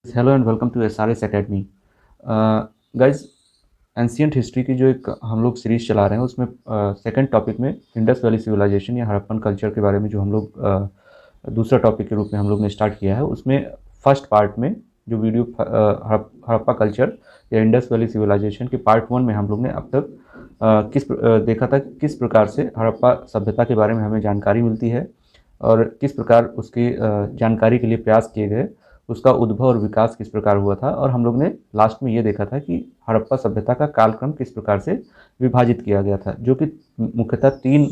Hello and welcome to SRS academy. Guys, ancient history की जो एक हम लोग सीरीज चला रहे हैं उसमें सेकंड टॉपिक में इंडस वैली सिविलाइजेशन या हड़प्पन कल्चर के बारे में जो हम लोग दूसरा टॉपिक के रूप में हम लोग ने स्टार्ट किया है, उसमें फर्स्ट पार्ट में जो वीडियो हड़प्पा कल्चर या इंडस वैली सिविलाइजेशन के पार्ट 1 में हम लोग ने अब तक देखा था कि किस प्रकार से हड़प्पा सभ्यता के बारे में हमें जानकारी मिलती है और किस प्रकार उसकी जानकारी के लिए प्रयास किए गए, उसका उद्भव और विकास किस प्रकार हुआ था। और हम लोग ने लास्ट में ये देखा था कि हड़प्पा सभ्यता का कालक्रम किस प्रकार से विभाजित किया गया था, जो कि मुख्यतः 3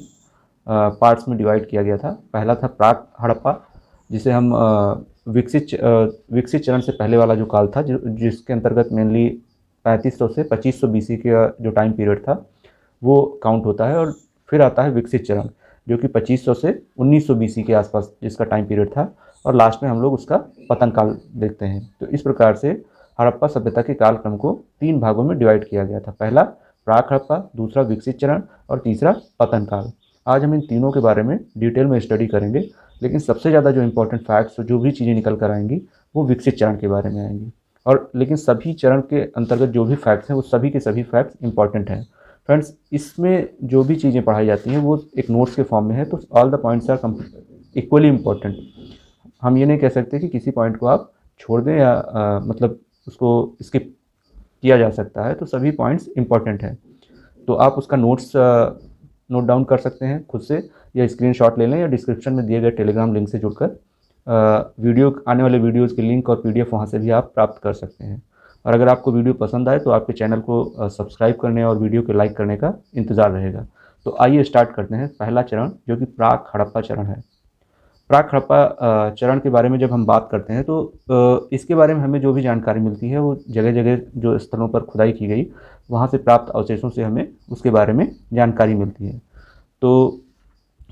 पार्ट्स में डिवाइड किया गया था। पहला था प्राक हड़प्पा, जिसे हम विकसित चरण से पहले वाला जो काल था, जिसके अंतर्गत मेनली 3500 से 2500 बीसी का जो टाइम पीरियड था वो काउंट होता है। और फिर आता है विकसित चरण, जो कि 2500 से 1900 बीसी के आसपास जिसका टाइम पीरियड था, और लास्ट में हम लोग उसका पतन काल देखते हैं। तो इस प्रकार से हड़प्पा सभ्यता के कालक्रम को 3 भागों में डिवाइड किया गया था। पहला प्राक हड़प्पा, दूसरा विकसित चरण और तीसरा पतन काल। आज हम इन तीनों के बारे में डिटेल में स्टडी करेंगे, लेकिन सबसे ज़्यादा जो इंपॉर्टेंट फैक्ट्स, जो भी चीज़ें निकल कर आएंगी, वो विकसित चरण के बारे में आएंगी। और लेकिन सभी चरण के अंतर्गत जो भी फैक्ट्स हैं वो सभी के सभी फैक्ट्स इंपॉर्टेंट हैं। फ्रेंड्स, इसमें जो भी चीज़ें पढ़ाई जाती हैं वो एक नोट्स के फॉर्म में है, तो all the points are equally important. हम ये नहीं कह सकते कि किसी पॉइंट को आप छोड़ दें या मतलब उसको स्किप किया जा सकता है। तो सभी पॉइंट्स इंपॉर्टेंट हैं। तो आप उसका नोट्स नोट डाउन कर सकते हैं खुद से, या स्क्रीनशॉट ले लें, या डिस्क्रिप्शन में दिए गए टेलीग्राम लिंक से जुड़कर वीडियो आने वाले वीडियोज़ के लिंक और पीडीएफ वहाँ से भी आप प्राप्त कर सकते हैं। और अगर आपको वीडियो पसंद आए तो आपके चैनल को सब्सक्राइब करने और वीडियो को लाइक करने का इंतज़ार रहेगा। तो आइए स्टार्ट करते हैं पहला चरण, जो कि प्राक हड़प्पा चरण है। प्राक हड़प्पा चरण के बारे में जब हम बात करते हैं तो इसके बारे में हमें जो भी जानकारी मिलती है वो जगह जगह जो स्थलों पर खुदाई की गई वहाँ से प्राप्त अवशेषों से हमें उसके बारे में जानकारी मिलती है। तो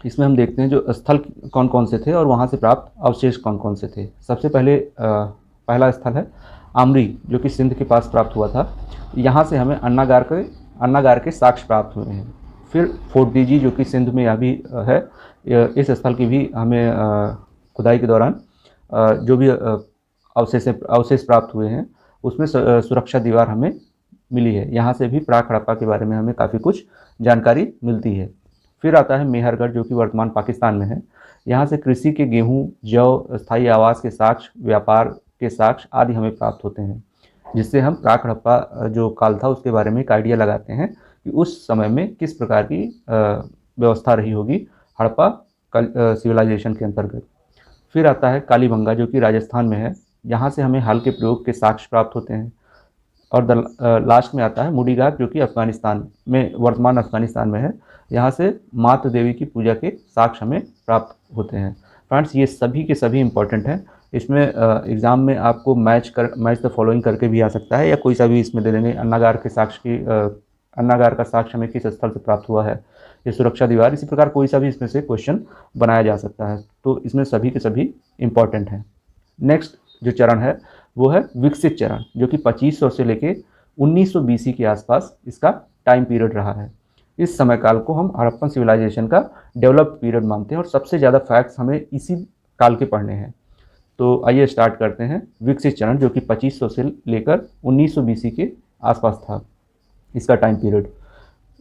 इसमें हम देखते हैं जो स्थल कौन कौन से थे और वहाँ से प्राप्त अवशेष कौन कौन से थे। सबसे पहले पहला स्थल है आमरी, जो कि सिंध के पास प्राप्त हुआ था। यहाँ से हमें अन्नागार के साक्ष्य प्राप्त हुए हैं। फिर फोर्ट दीजी, जो कि सिंध में यह भी है, इस स्थल की भी हमें खुदाई के दौरान जो भी अवशेष प्राप्त हुए हैं उसमें सुरक्षा दीवार हमें मिली है। यहाँ से भी प्राक हड़प्पा के बारे में हमें काफ़ी कुछ जानकारी मिलती है। फिर आता है मेहरगढ़, जो कि वर्तमान पाकिस्तान में है। यहाँ से कृषि के गेहूँ, जौ, स्थायी आवास के साक्ष्य, व्यापार के साक्ष्य आदि हमें प्राप्त होते हैं, जिससे हम प्राक हड़प्पा जो काल था उसके बारे में एक आइडिया लगाते हैं कि उस समय में किस प्रकार की व्यवस्था रही होगी हड़प्पा सिविलाइजेशन के अंतर्गत। फिर आता है कालीबंगा, जो कि राजस्थान में है। यहाँ से हमें हल के प्रयोग के साक्ष्य प्राप्त होते हैं। और लास्ट में आता है मुडीगाग, जो कि अफगानिस्तान में, वर्तमान अफगानिस्तान में है। यहाँ से मातृ देवी की पूजा के साक्ष्य हमें प्राप्त होते हैं। फ्रेंड्स, ये सभी के सभी इंपॉर्टेंट हैं। इसमें एग्ज़ाम में आपको मैच द फॉलोइंग करके भी आ सकता है, या कोई सा भी इसमें दे देंगे। अन्नागार का साक्ष्य हमें किस स्थल से प्राप्त हुआ है, ये सुरक्षा दीवार, इसी प्रकार कोई सा भी इसमें से क्वेश्चन बनाया जा सकता है। तो इसमें सभी के सभी इंपॉर्टेंट हैं। नेक्स्ट जो चरण है वो है विकसित चरण, जो कि 2500 से लेके 1900 बीसी के आसपास इसका टाइम पीरियड रहा है। इस समय काल को हम हड़प्पन सिविलाइजेशन का डेवलप्ड पीरियड मानते हैं और सबसे ज़्यादा फैक्ट्स हमें इसी काल के पढ़ने हैं। तो आइए स्टार्ट करते हैं विकसित चरण, जो कि 2500 से लेकर 1900 बीसी के आसपास था इसका टाइम पीरियड।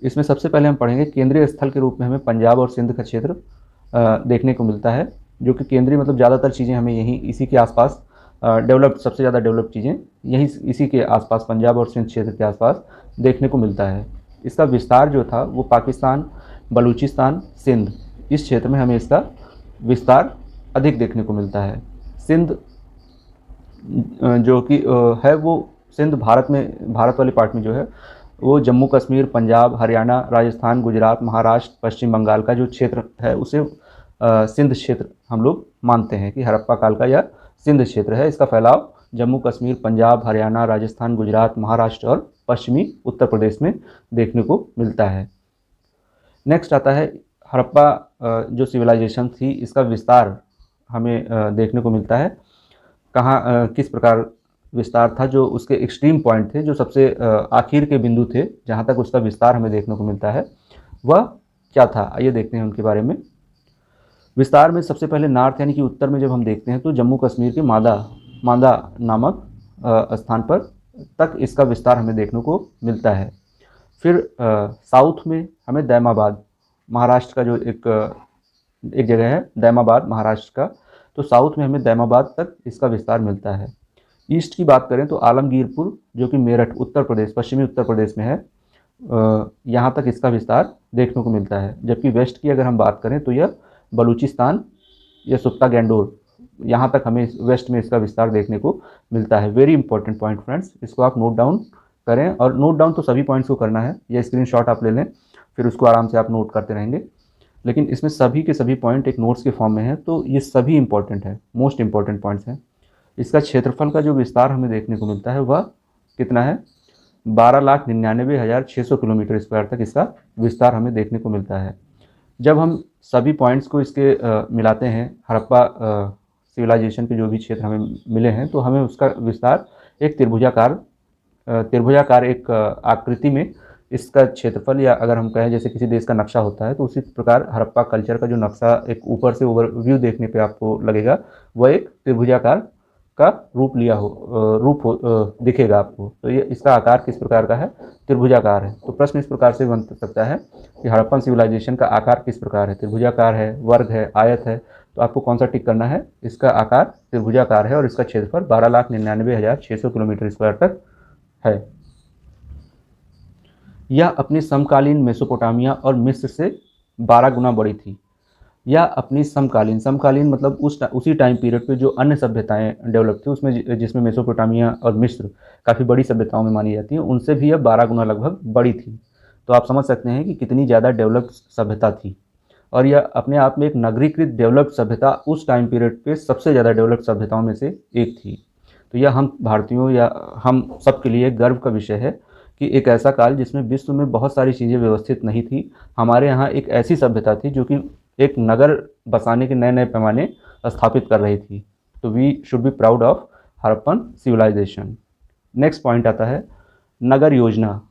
इसमें सबसे पहले हम पढ़ेंगे केंद्रीय स्थल के रूप में हमें पंजाब और सिंध का क्षेत्र देखने को मिलता है, जो कि केंद्रीय मतलब ज़्यादातर चीज़ें हमें यहीं इसी के आसपास सबसे ज़्यादा डेवलप्ड चीज़ें यहीं इसी के आसपास, पंजाब और सिंध क्षेत्र के आसपास देखने को मिलता है। इसका विस्तार जो था वो पाकिस्तान, बलूचिस्तान, सिंध, इस क्षेत्र में हमें इसका विस्तार अधिक देखने को मिलता है। सिंध जो कि है वो सिंध भारत वाले पार्ट में जो है वो जम्मू कश्मीर, पंजाब, हरियाणा, राजस्थान, गुजरात, महाराष्ट्र, पश्चिम बंगाल का जो क्षेत्र है उसे सिंध क्षेत्र हम लोग मानते हैं कि हड़प्पा काल का यह सिंध क्षेत्र है। इसका फैलाव जम्मू कश्मीर, पंजाब, हरियाणा, राजस्थान, गुजरात, महाराष्ट्र और पश्चिमी उत्तर प्रदेश में देखने को मिलता है। नेक्स्ट आता है हड़प्पा जो सिविलाइजेशन थी इसका विस्तार हमें देखने को मिलता है। कहाँ किस प्रकार विस्तार था, जो उसके एक्सट्रीम पॉइंट थे, जो सबसे आखिर के बिंदु थे जहाँ तक उसका विस्तार हमें देखने को मिलता है, वह क्या था। आइए देखते हैं उनके बारे में। विस्तार में सबसे पहले नॉर्थ यानी कि उत्तर में जब हम देखते हैं तो जम्मू कश्मीर के मांदा नामक स्थान पर तक इसका विस्तार हमें देखने को मिलता है। फिर साउथ में हमें दैमाबाद, महाराष्ट्र का जो एक जगह है दैमाबाद महाराष्ट्र का, तो साउथ में हमें दैमाबाद तक इसका विस्तार मिलता है। ईस्ट की बात करें तो आलमगीरपुर जो कि मेरठ उत्तर प्रदेश, पश्चिमी उत्तर प्रदेश में है, यहाँ तक इसका विस्तार देखने को मिलता है। जबकि वेस्ट की अगर हम बात करें तो यह बलूचिस्तान या सुत्ता गैंडोर, यहाँ तक हमें वेस्ट में इसका विस्तार देखने को मिलता है। वेरी इंपॉर्टेंट पॉइंट फ्रेंड्स, इसको आप नोट डाउन करें, और नोट डाउन तो सभी पॉइंट्स को करना है, या स्क्रीनशॉट आप ले लें, फिर उसको आराम से आप नोट करते रहेंगे। लेकिन इसमें सभी के सभी पॉइंट एक नोट्स के फॉर्म में है, तो ये सभी इंपॉर्टेंट है, मोस्ट इंपॉर्टेंट पॉइंट्स हैं। इसका क्षेत्रफल का जो विस्तार हमें देखने को मिलता है वह कितना है, 12,99,600 किलोमीटर स्क्वायर तक इसका विस्तार हमें देखने को मिलता है। जब हम सभी पॉइंट्स को इसके मिलाते हैं, हड़प्पा सिविलाइजेशन के जो भी क्षेत्र हमें मिले हैं, तो हमें उसका विस्तार एक त्रिभुजाकार एक आकृति में इसका क्षेत्रफल, या अगर हम कहें जैसे किसी देश का नक्शा होता है, तो उसी प्रकार हड़प्पा कल्चर का जो नक्शा एक ऊपर से ओवरव्यू देखने पे आपको लगेगा, वह एक त्रिभुजाकार का रूप दिखेगा आपको। तो ये इसका आकार किस प्रकार का है, त्रिभुजाकार है। तो प्रश्न इस प्रकार से बन सकता है कि हड़प्पन सिविलाइजेशन का आकार किस प्रकार है, त्रिभुजाकार है, वर्ग है, आयत है, तो आपको कौन सा टिक करना है, इसका आकार त्रिभुजाकार है और इसका क्षेत्रफल 12,99,600 किलोमीटर स्क्वायर तक है। यह अपनी समकालीन मेसोपोटामिया और मिस्र से 12 गुना बड़ी थी। या अपनी समकालीन मतलब उसी टाइम पीरियड पे जो अन्य सभ्यताएं डेवलप थी उसमें, जिसमें मेसोपोटामिया और मिस्र काफ़ी बड़ी सभ्यताओं में मानी जाती हैं, उनसे भी यह 12 गुना लगभग बड़ी थी। तो आप समझ सकते हैं कि कितनी ज़्यादा डेवलप्ड सभ्यता थी, और यह अपने आप में एक नगरीकृत डेवलप्ड सभ्यता उस टाइम पीरियड पे सबसे ज़्यादा डेवलप्ड सभ्यताओं में से एक थी। तो यह हम भारतीयों या हम सब के लिए गर्व का विषय है कि एक ऐसा काल जिसमें विश्व में बहुत सारी चीज़ें व्यवस्थित नहीं थी, हमारे यहाँ एक ऐसी सभ्यता थी जो कि एक नगर बसाने के नए नए पैमाने स्थापित कर रही थी। तो we should be proud of Harappan civilisation. Next point आता है नगर योजना।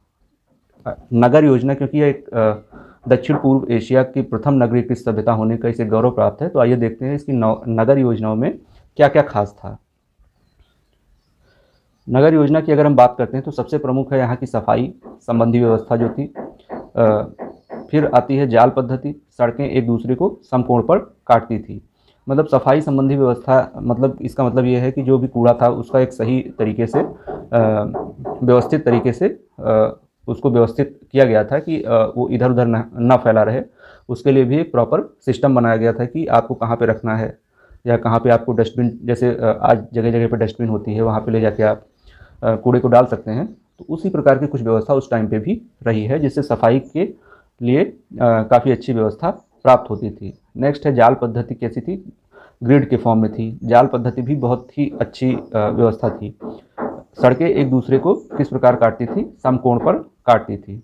नगर योजना क्योंकि यह एक दक्षिण पूर्व एशिया की प्रथम नगरीकृत सभ्यता होने का इसे गौरव प्राप्त है। तो आइए देखते हैं इसकी नगर योजनाओं में क्या क्या खास था। नगर योजना की अगर हम बात करते हैं तो सबसे प्रमुख है यहाँ की सफाई संबंधी व्यवस्था जो थी। फिर आती है जाल पद्धति, सड़कें एक दूसरे को समकोण पर काटती थी। मतलब सफाई संबंधी व्यवस्था, मतलब इसका मतलब ये है कि जो भी कूड़ा था उसका एक सही तरीके से व्यवस्थित तरीके से उसको व्यवस्थित किया गया था कि वो इधर उधर ना फैला रहे। उसके लिए भी एक प्रॉपर सिस्टम बनाया गया था कि आपको कहाँ पे रखना है, या कहाँ पे आपको डस्टबिन, जैसे आज जगह जगह पे डस्टबिन होती है, वहाँ पे ले जाके आप कूड़े को डाल सकते हैं। तो उसी प्रकार की कुछ व्यवस्था उस टाइम पे भी रही है, जिससे सफाई के लिए काफ़ी अच्छी व्यवस्था प्राप्त होती थी। नेक्स्ट है जाल पद्धति। कैसी थी, ग्रिड के फॉर्म में थी। जाल पद्धति भी बहुत ही अच्छी व्यवस्था थी। सड़कें एक दूसरे को किस प्रकार काटती थी, समकोण पर काटती थी।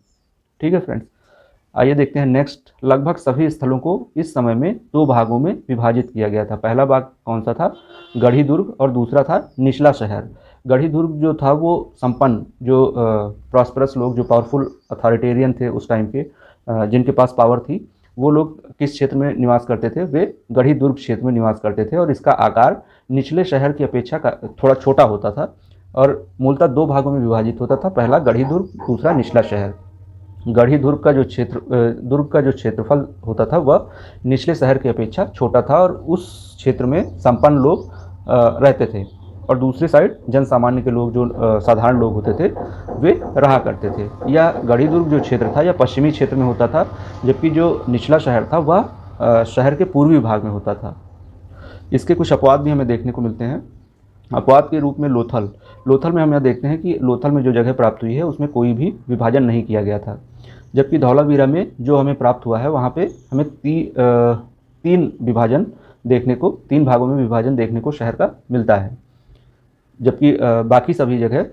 ठीक है फ्रेंड्स, आइए देखते हैं नेक्स्ट। लगभग सभी स्थलों को इस समय में 2 भागों में विभाजित किया गया था। पहला भाग कौन सा था, गढ़ी दुर्ग, और दूसरा था निचला शहर। गढ़ी दुर्ग जो था वो संपन्न, जो प्रॉस्परस लोग, जो पावरफुल अथॉरिटेरियन थे उस टाइम के, जिनके पास पावर थी, वो लोग किस क्षेत्र में निवास करते थे, वे गढ़ी दुर्ग क्षेत्र में निवास करते थे। और इसका आकार निचले शहर की अपेक्षा थोड़ा छोटा होता था और मूलतः 2 भागों में विभाजित होता था। पहला गढ़ी दुर्ग, दूसरा निचला शहर। गढ़ी दुर्ग का जो क्षेत्रफल होता था वह निचले शहर की अपेक्षा छोटा था, और उस क्षेत्र में संपन्न लोग रहते थे, और दूसरी साइड जन सामान्य के लोग, जो साधारण लोग होते थे, वे रहा करते थे। या गढ़ी दुर्ग जो क्षेत्र था यह पश्चिमी क्षेत्र में होता था, जबकि जो निचला शहर था वह शहर के पूर्वी भाग में होता था। इसके कुछ अपवाद भी हमें देखने को मिलते हैं। अपवाद के रूप में लोथल में हम यह देखते हैं कि लोथल में जो जगह प्राप्त हुई है उसमें कोई भी विभाजन नहीं किया गया था। जबकि धौलावीरा में जो हमें प्राप्त हुआ है वहाँ पे हमें 3 भागों में विभाजन देखने को शहर का मिलता है। जबकि बाकी सभी जगह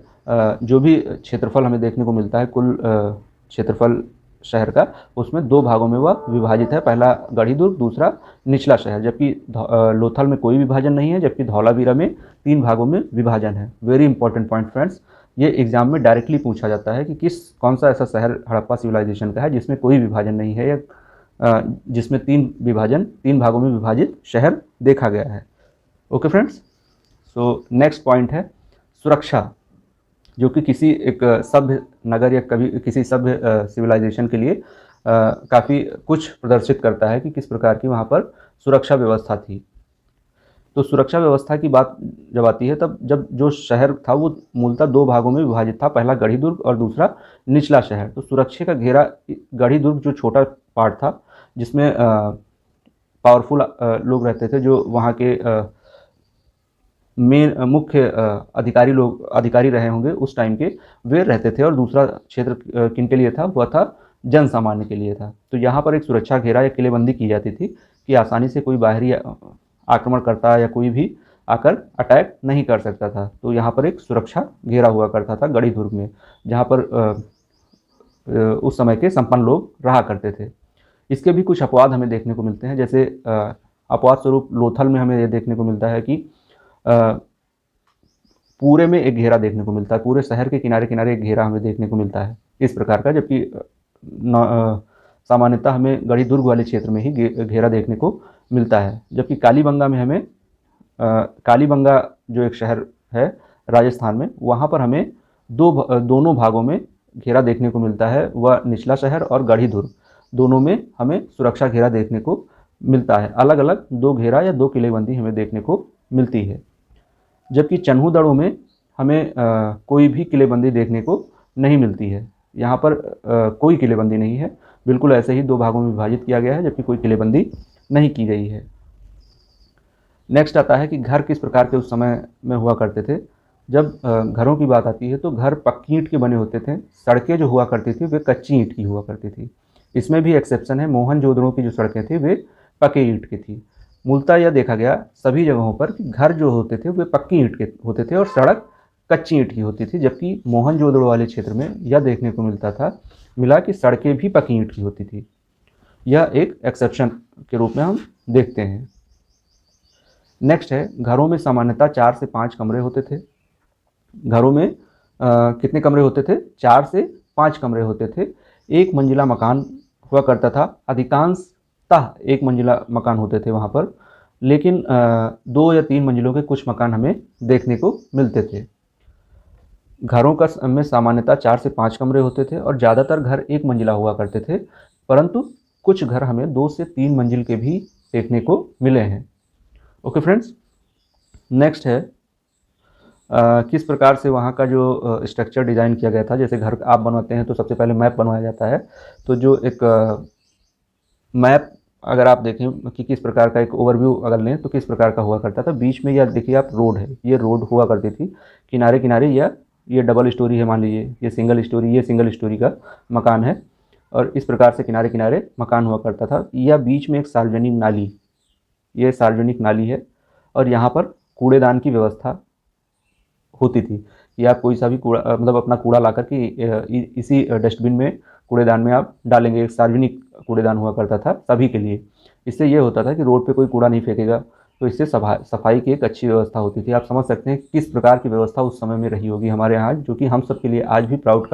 जो भी क्षेत्रफल हमें देखने को मिलता है, कुल क्षेत्रफल शहर का, उसमें 2 भागों में वह विभाजित है। पहला गढ़ी दुर्ग, दूसरा निचला शहर। जबकि लोथल में कोई विभाजन नहीं है, जबकि धौलावीरा में 3 भागों में विभाजन है। वेरी इंपॉर्टेंट पॉइंट फ्रेंड्स, ये एग्जाम में डायरेक्टली पूछा जाता है कि कौन सा ऐसा शहर हड़प्पा सिविलाइजेशन का है जिसमें कोई विभाजन नहीं है, या जिसमें 3 भागों में विभाजित शहर देखा गया है। Okay friends, so next point है सुरक्षा, जो कि किसी एक सभ्य नगर या कभी किसी सभ्य सिविलाइजेशन के लिए काफ़ी कुछ प्रदर्शित करता है कि किस प्रकार की वहाँ पर सुरक्षा व्यवस्था थी। तो सुरक्षा व्यवस्था की बात जब आती है, तब जब जो शहर था वो मूलतः 2 भागों में विभाजित था, पहला गढ़ी दुर्ग और दूसरा निचला शहर। तो सुरक्षा का घेरा गढ़ी दुर्ग जो छोटा पार्ट था, जिसमें पावरफुल लोग रहते थे, जो वहाँ के मेन मुख्य अधिकारी रहे होंगे उस टाइम के, वे रहते थे, और दूसरा क्षेत्र किनके लिए था, वह था जन सामान्य के लिए था। तो यहाँ पर एक सुरक्षा घेरा या किलेबंदी की जाती थी कि आसानी से कोई बाहरी आक्रमणकर्ता या कोई भी आकर अटैक नहीं कर सकता था। तो यहाँ पर एक सुरक्षा घेरा हुआ करता था गढ़ी दुर्ग में, जहाँ पर उस समय के संपन्न लोग रहा करते थे। इसके भी कुछ अपवाद हमें देखने को मिलते हैं, जैसे अपवाद स्वरूप लोथल में हमें ये देखने को मिलता है कि पूरे में एक घेरा देखने को मिलता है, पूरे शहर के किनारे किनारे एक घेरा हमें देखने को मिलता है इस प्रकार का, जबकि सामान्यतः हमें गढ़ी दुर्ग वाले क्षेत्र में ही घेरा देखने को मिलता है। जबकि कालीबंगा में हमें कालीबंगा जो एक शहर है राजस्थान में, वहाँ पर हमें दोनों भागों में घेरा देखने को मिलता है। वह निचला शहर और गढ़ी दुर्ग दोनों में हमें सुरक्षा घेरा देखने को मिलता है। अलग अलग 2 घेरा या 2 किलेबंदी हमें देखने को मिलती है। जबकि चन्हूदड़ों में हमें कोई भी किलेबंदी देखने को नहीं मिलती है। यहाँ पर कोई किलेबंदी नहीं है, बिल्कुल ऐसे ही 2 भागों में विभाजित किया गया है, जबकि कोई किलेबंदी नहीं की गई है। नेक्स्ट आता है कि घर किस प्रकार के उस समय में हुआ करते थे। जब घरों की बात आती है तो घर पक्की ईंट के बने होते थे, सड़कें जो हुआ करती थी वे कच्ची ईंट की हुआ करती थी। इसमें भी एक्सेप्शन है, मोहनजोदड़ो की जो सड़कें थी वे पक्के ईंट की थी। मूलतः यह देखा गया सभी जगहों पर कि घर जो होते थे वे पक्की ईंट के होते थे और सड़क कच्ची ईंट की होती थी, जबकि मोहनजोदड़ो वाले क्षेत्र में यह देखने को मिला कि सड़कें भी पक्की ईंट की होती थी। यह एक एक्सेप्शन के रूप में हम देखते हैं। नेक्स्ट है, घरों में सामान्यतः 4 से 5 कमरे होते थे। घरों में कितने कमरे होते थे? 4 से 5 कमरे होते थे। एक मंजिला मकान हुआ करता था, अधिकांशतः एक मंजिला मकान होते थे वहाँ पर, लेकिन 2 या 3 मंजिलों के कुछ मकान हमें देखने को मिलते थे। घरों का में सामान्यतः 4 से 5 कमरे होते थे और ज़्यादातर घर एक मंजिला हुआ करते थे, परंतु कुछ घर हमें 2 से 3 मंजिल के भी देखने को मिले हैं। ओके फ्रेंड्स, नेक्स्ट है किस प्रकार से वहाँ का जो स्ट्रक्चर डिज़ाइन किया गया था। जैसे घर आप बनवाते हैं तो सबसे पहले मैप बनवाया जाता है। तो जो एक मैप अगर आप देखें कि किस प्रकार का एक ओवरव्यू अगर लें तो किस प्रकार का हुआ करता था। बीच में यह देखिए आप रोड है, ये रोड हुआ करती थी, किनारे किनारे ये डबल स्टोरी है, मान लीजिए ये सिंगल स्टोरी का मकान है, और इस प्रकार से किनारे किनारे मकान हुआ करता था। या बीच में एक सार्वजनिक नाली, ये सार्वजनिक नाली है, और यहाँ पर कूड़ेदान की व्यवस्था होती थी कि आप कोई सा भी कूड़ा मतलब अपना कूड़ा ला कर के इसी डस्टबिन में कूड़ेदान में आप डालेंगे। एक सार्वजनिक कूड़ेदान हुआ करता था सभी के लिए। इससे ये होता था कि रोड पे कोई कूड़ा नहीं फेंकेगा, तो इससे सफाई की एक अच्छी व्यवस्था होती थी। आप समझ सकते हैं किस प्रकार की व्यवस्था उस समय में रही होगी हमारे यहाँ, जो कि हम सब के लिए आज भी प्राउड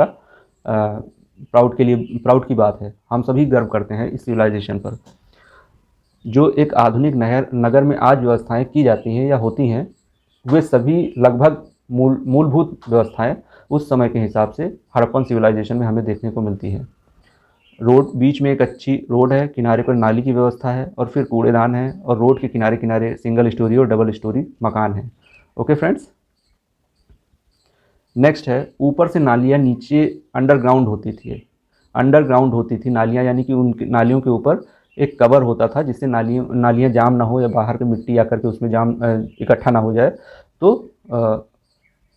की बात है। हम सभी गर्व करते हैं इस सिविलाइजेशन पर। जो एक आधुनिक नगर में आज व्यवस्थाएं की जाती हैं या होती हैं, वे सभी लगभग मूलभूत व्यवस्थाएं उस समय के हिसाब से हड़प्पन सिविलाइजेशन में हमें देखने को मिलती है। रोड, बीच में एक अच्छी रोड है, किनारे पर नाली की व्यवस्था है, और फिर कूड़ेदान है, और रोड के किनारे किनारे सिंगल स्टोरी और डबल स्टोरी मकान है। ओके फ्रेंड्स, नेक्स्ट है, ऊपर से नालियाँ नीचे अंडरग्राउंड होती थी नालियाँ, यानी कि उन नालियों के ऊपर एक कवर होता था जिससे नालियाँ जाम ना हो या बाहर की मिट्टी आकर के उसमें जाम इकट्ठा ना हो जाए। तो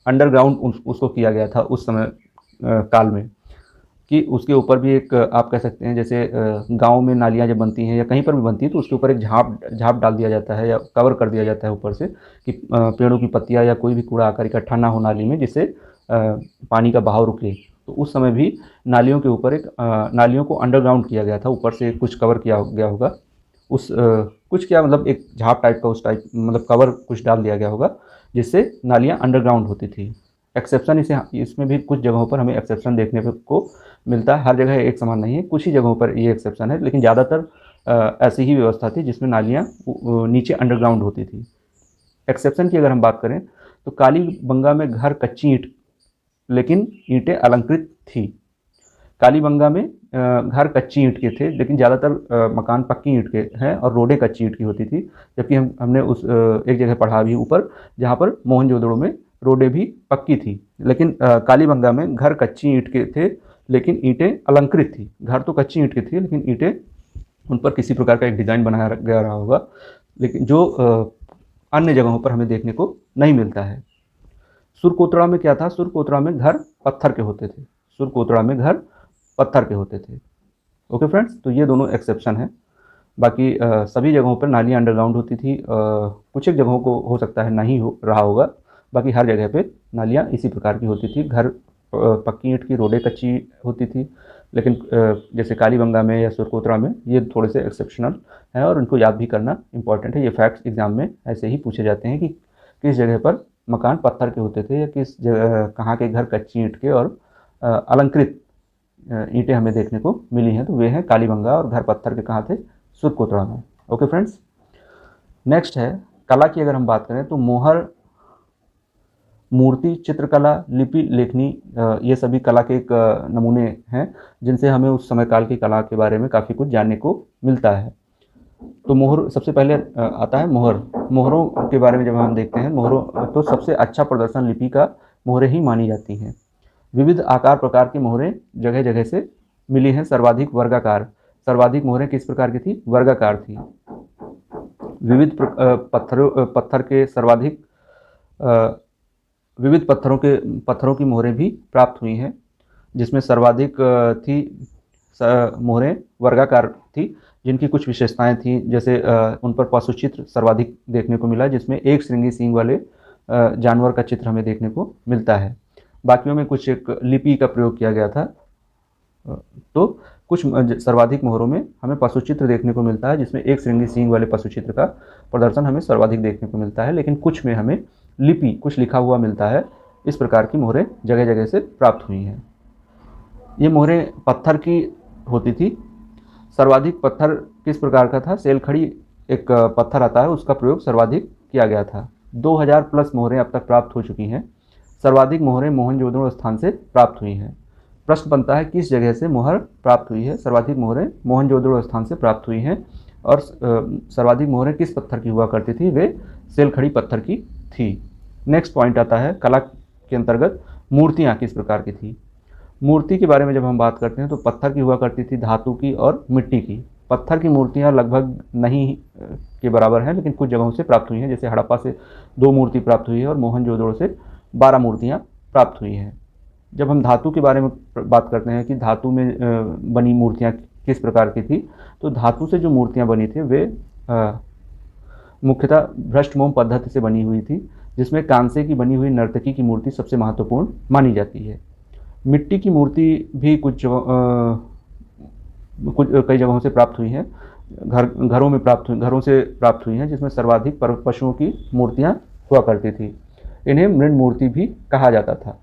अंडरग्राउंड उसको किया गया था उस समय काल में, कि उसके ऊपर भी एक आप कह सकते हैं, जैसे गांव में नालियाँ जब बनती हैं या कहीं पर भी बनती है तो उसके ऊपर एक झाप डाल दिया जाता है या कवर कर दिया जाता है ऊपर से, कि पेड़ों की पत्तियाँ या कोई भी कूड़ा आकर इकट्ठा ना हो नाली में, जिससे पानी का बहाव रुके। तो उस समय भी नालियों के ऊपर नालियों को अंडरग्राउंड किया गया था, ऊपर से कुछ कवर किया गया होगा, कुछ क्या मतलब एक झाप टाइप का उस टाइप मतलब कवर कुछ डाल दिया गया होगा, जिससे नालियाँ अंडरग्राउंड होती थी। एक्सेप्शन इसमें भी कुछ जगहों पर हमें एक्सेप्शन देखने को मिलता है, हर जगह एक समान नहीं है, कुछ ही जगहों पर ये एक्सेप्शन है, लेकिन ज़्यादातर ऐसी ही व्यवस्था थी जिसमें नालियाँ नीचे अंडरग्राउंड होती थी। एक्सेप्शन की अगर हम बात करें तो कालीबंगा में घर कच्ची ईंट लेकिन ईंटें अलंकृत थी। कालीबंगा में घर कच्ची ईंट के थे, लेकिन ज़्यादातर मकान पक्की ईंट के हैं और रोडें कच्ची ईंट की होती थी। जबकि हमने उस एक जगह पढ़ा भी ऊपर, जहाँ पर मोहनजोदड़ो में रोडें भी पक्की थी, लेकिन कालीबंगा में घर कच्ची ईंट के थे लेकिन ईंटें अलंकृत थी। घर तो कच्ची ईंट की थी लेकिन ईंटें, उन पर किसी प्रकार का एक डिज़ाइन बनाया गया रहा होगा, लेकिन जो अन्य जगहों पर हमें देखने को नहीं मिलता है। सुरकोतड़ा में क्या था? सुरकोतड़ा में घर पत्थर के होते थे। सुरकोतड़ा में घर पत्थर के होते थे। ओके फ्रेंड्स, तो ये दोनों एक्सेप्शन हैं। बाकी सभी जगहों पर नालियाँ अंडरग्राउंड होती थी। कुछ एक जगहों को हो सकता है नहीं हो रहा होगा, बाकी हर जगह पे नालियाँ इसी प्रकार की होती थी। घर पक्की ईंट की, रोडें कच्ची होती थी। लेकिन जैसे कालीबंगा में या सुरकोतड़ा में ये थोड़े से एक्सेप्शनल हैं और इनको याद भी करना इंपॉर्टेंट है। ये फैक्ट्स एग्जाम में ऐसे ही पूछे जाते हैं कि किस जगह पर मकान पत्थर के होते थे या किस जगह कहाँ के घर कच्ची ईंट के और अलंकृत ईंटें हमें देखने को मिली हैं। तो वे हैं कालीबंगा, और घर पत्थर के कहाँ थे? सुरकोतड़ा में। ओके फ्रेंड्स, नेक्स्ट है कला की अगर हम बात करें तो मोहर, मूर्ति, चित्रकला, लिपि, लेखनी, ये सभी कला के एक नमूने हैं जिनसे हमें उस समय काल की कला के बारे में काफ़ी कुछ जानने को मिलता है। तो मोहर सबसे पहले आता है मोहर। मोहरों के बारे में जब हम देखते हैं, मोहरों तो सबसे अच्छा प्रदर्शन लिपि का मोहरें ही मानी जाती हैं। विविध आकार प्रकार की मोहरें जगह जगह से मिली हैं। सर्वाधिक वर्गाकार, सर्वाधिक मोहरें किस प्रकार की थी? वर्गाकार थी। विविध पत्थर के सर्वाधिक विविध पत्थरों की मोहरें भी प्राप्त हुई हैं, जिसमें सर्वाधिक थी मोहरें वर्गाकार थी, जिनकी कुछ विशेषताएं थी। जैसे उन पर पशु चित्र सर्वाधिक देखने को मिला, जिसमें एक श्रृंगी सींग वाले जानवर का चित्र हमें देखने को मिलता है। बाकियों में कुछ एक लिपि का प्रयोग किया गया था। तो कुछ सर्वाधिक मोहरों में हमें पशु चित्र देखने को मिलता है, जिसमें एक श्रृंगी सींग वाले पशु चित्र का प्रदर्शन हमें सर्वाधिक देखने को मिलता है। लेकिन कुछ में हमें लिपि, कुछ लिखा हुआ मिलता है। इस प्रकार की मोहरें जगह जगह से प्राप्त हुई हैं। ये मोहरें पत्थर की होती थी। सर्वाधिक पत्थर किस प्रकार का था? सेलखड़ी एक पत्थर आता है, उसका प्रयोग सर्वाधिक किया गया था। 2000 प्लस मोहरें अब तक प्राप्त हो चुकी हैं। सर्वाधिक मोहरें मोहनजोदड़ो स्थान से प्राप्त हुई हैं। प्रश्न बनता है किस जगह से मोहर प्राप्त हुई है? सर्वाधिक मोहरें मोहनजोदड़ो स्थान से प्राप्त हुई हैं। और सर्वाधिक मोहरें किस पत्थर की हुआ करती थी? वे सेलखड़ी पत्थर की थी। नेक्स्ट पॉइंट आता है कला के अंतर्गत मूर्तियाँ किस प्रकार की थी। मूर्ति के बारे में जब हम बात करते हैं तो पत्थर की हुआ करती थी, धातु की और मिट्टी की। पत्थर की मूर्तियाँ लगभग नहीं के बराबर हैं, लेकिन कुछ जगहों से प्राप्त हुई हैं। जैसे हड़प्पा से 2 मूर्ति प्राप्त हुई है और मोहनजोदड़ो से 12 मूर्तियाँ प्राप्त हुई हैं। जब हम धातु के बारे में बात करते हैं कि धातु में बनी मूर्तियाँ किस प्रकार की थी, तो धातु से जो मूर्तियाँ बनी थी वे मुख्यतः भ्रष्ट मोम पद्धति से बनी हुई थी, जिसमें कांसे की बनी हुई नर्तकी की मूर्ति सबसे महत्वपूर्ण मानी जाती है। मिट्टी की मूर्ति भी कई जगहों से प्राप्त हुई हैं। घरों से प्राप्त हुई हैं, जिसमें सर्वाधिक पशुओं की मूर्तियाँ हुआ करती थी। इन्हें मृण मूर्ति भी कहा जाता था।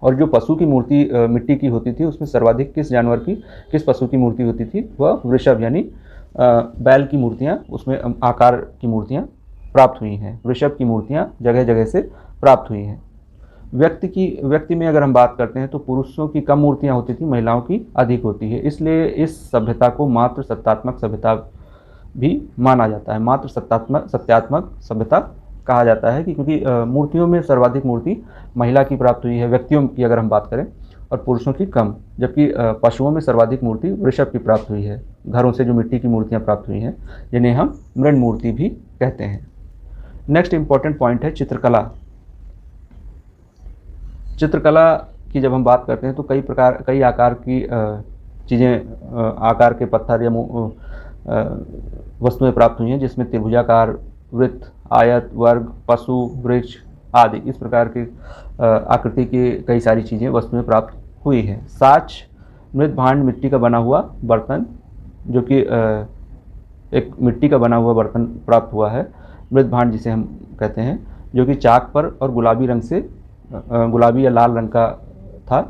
और जो पशु की मूर्ति मिट्टी की होती थी, उसमें सर्वाधिक किस पशु की मूर्ति होती थी? वह वृषभ यानी बैल की मूर्तियाँ, उसमें आकार की मूर्तियाँ प्राप्त हुई हैं। वृषभ की मूर्तियाँ जगह जगह से प्राप्त हुई हैं। व्यक्ति में अगर हम बात करते हैं तो पुरुषों की कम मूर्तियाँ होती थी, महिलाओं की अधिक होती है। इसलिए इस सभ्यता को मात्र सत्यात्मक सभ्यता भी माना जाता है। मात्र सत्यात्मक सभ्यता कहा जाता है, क्योंकि मूर्तियों में सर्वाधिक मूर्ति महिला की प्राप्त हुई है, व्यक्तियों की अगर हम बात करें, और पुरुषों की कम। जबकि पशुओं में सर्वाधिक मूर्ति वृषभ की प्राप्त हुई है। घरों से जो मिट्टी की मूर्तियाँ प्राप्त हुई हैं, जिन्हें हम मृण मूर्ति भी कहते हैं। नेक्स्ट इंपॉर्टेंट पॉइंट है चित्रकला। चित्रकला की जब हम बात करते हैं तो कई आकार की चीज़ें, आकार के पत्थर या वस्तुएं प्राप्त हुई हैं, जिसमें त्रिभुजाकार, वृत्त, आयत, वर्ग, पशु, वृक्ष आदि इस प्रकार की आकृति की कई सारी चीज़ें, वस्तुएं प्राप्त हुई हैं। साच, मृत भांड, मिट्टी का बना हुआ बर्तन, जो कि एक मिट्टी का बना हुआ बर्तन प्राप्त हुआ है, मृत भांड जिसे हम कहते हैं, जो कि चाक पर और गुलाबी या लाल रंग का था।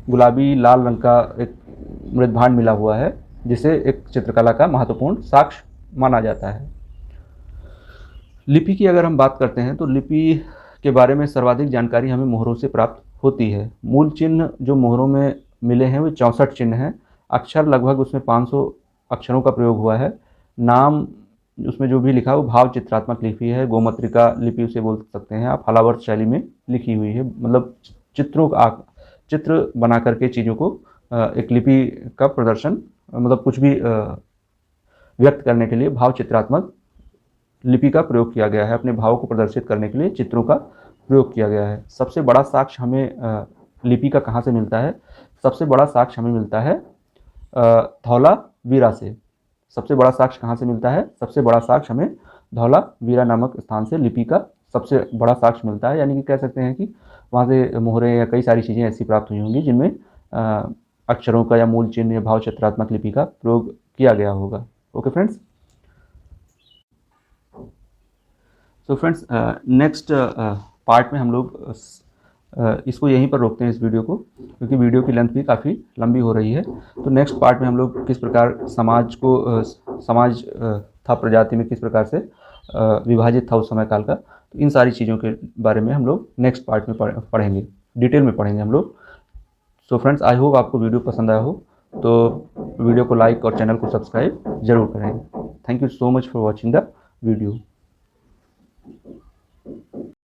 गुलाबी लाल रंग का एक मृत भांड मिला हुआ है, जिसे एक चित्रकला का महत्वपूर्ण साक्ष्य माना जाता है। लिपि की अगर हम बात करते हैं तो लिपि के बारे में सर्वाधिक जानकारी हमें मोहरों से प्राप्त होती है। मूल चिन्ह जो मोहरों में मिले हैं वो 64 चिन्ह हैं। अक्षर लगभग उसमें 500 अक्षरों का प्रयोग हुआ है। नाम उसमें जो भी लिखा है वो भाव चित्रात्मक लिपि है, गोमत्रिका लिपि उसे बोल सकते हैं आप, हलावर्त शैली में लिखी हुई है। मतलब चित्र बना करके चीज़ों को एक लिपि का प्रदर्शन, मतलब कुछ भी व्यक्त करने के लिए भाव चित्रात्मक लिपि का प्रयोग किया गया है। अपने भाव को प्रदर्शित करने के लिए चित्रों का प्रयोग किया गया है। सबसे बड़ा साक्ष्य हमें लिपि का कहाँ से मिलता है? सबसे बड़ा साक्ष्य हमें मिलता है धौलावीरा से। सबसे बड़ा साक्ष्य कहाँ से मिलता है? सबसे बड़ा साक्ष्य हमें धौलावीरा नामक स्थान से लिपि का सबसे बड़ा साक्ष्य मिलता है। यानी कि कह सकते हैं कि वहाँ से मोहरें या कई सारी चीज़ें ऐसी प्राप्त हुई होंगी जिनमें अक्षरों का या मूल चिन्ह या भाव चित्रात्मक लिपि का प्रयोग किया गया होगा। Okay friends. तो फ्रेंड्स नेक्स्ट पार्ट में हम लोग इसको यहीं पर रोकते हैं इस वीडियो को, क्योंकि वीडियो की लेंथ भी काफ़ी लंबी हो रही है। तो नेक्स्ट पार्ट में हम लोग किस प्रकार समाज था प्रजाति में किस प्रकार से विभाजित था उस समय काल का, तो इन सारी चीज़ों के बारे में हम लोग नेक्स्ट पार्ट में पढ़ेंगे, डिटेल में पढ़ेंगे हम लोग। सो फ्रेंड्स, आई होप आपको वीडियो पसंद आया हो, तो वीडियो को लाइक और चैनल को सब्सक्राइब जरूर करें। Thank you so much for watching the video.